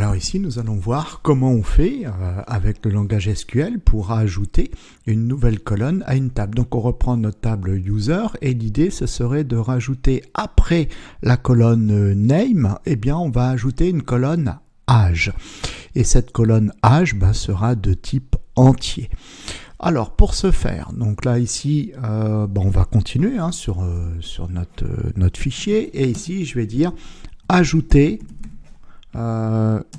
Alors ici, nous allons voir comment on fait avec le langage SQL pour ajouter une nouvelle colonne à une table. Donc on reprend notre table user et l'idée ce serait de rajouter après la colonne name, eh bien on va ajouter une colonne âge. Et cette colonne âge sera de type entier. Alors pour ce faire, donc là ici, on va continuer sur notre fichier et ici je vais dire ajouter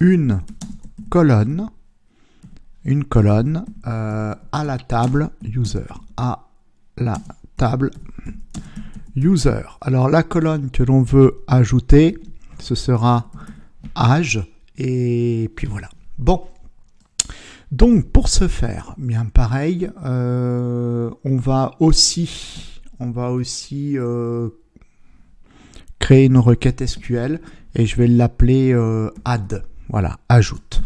une colonne à la table user. Alors la colonne que l'on veut ajouter, ce sera âge et puis voilà. Bon. Donc pour ce faire, bien pareil, on va aussi créer une requête SQL et je vais l'appeler add, voilà, ajoute.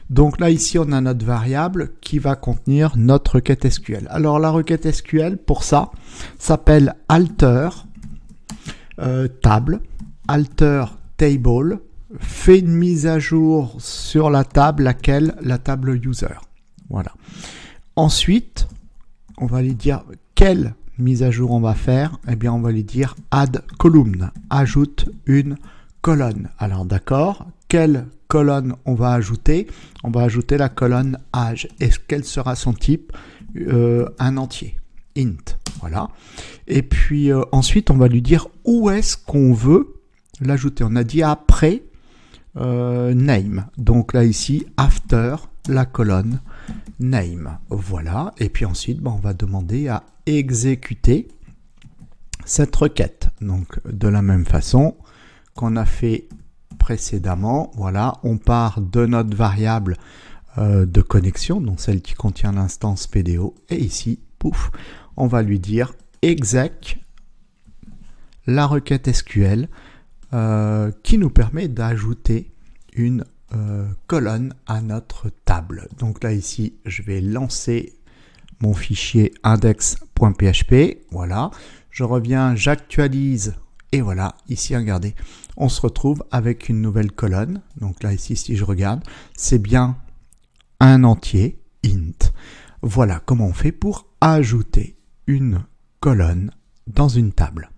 Donc là ici on a notre variable qui va contenir notre requête SQL. Alors la requête SQL pour ça s'appelle alter table, alter table, fait une mise à jour sur la table, laquelle la table user. Voilà. Ensuite, on va lui dire quelle mise à jour on va faire. Eh bien, on va lui dire add column, ajoute une colonne. Alors d'accord, quelle colonne on va ajouter? On va ajouter la colonne âge. Et quel sera son type? Un entier, int. Voilà. Et puis ensuite, on va lui dire où est-ce qu'on veut l'ajouter. On a dit après name. Donc là ici, after la colonne name. Voilà. Et puis ensuite, on va demander à exécuter cette requête. Donc de la même façon qu'on a fait précédemment. Voilà. On part de notre variable de connexion, donc celle qui contient l'instance PDO. Et ici, pouf, on va lui dire exec la requête SQL qui nous permet d'ajouter une colonne à notre table. Donc là ici, je vais lancer mon fichier index.php. Voilà, je reviens, j'actualise et voilà, ici regardez, on se retrouve avec une nouvelle colonne. Donc là ici, si je regarde, c'est bien un entier int. Voilà comment on fait pour ajouter une colonne dans une table.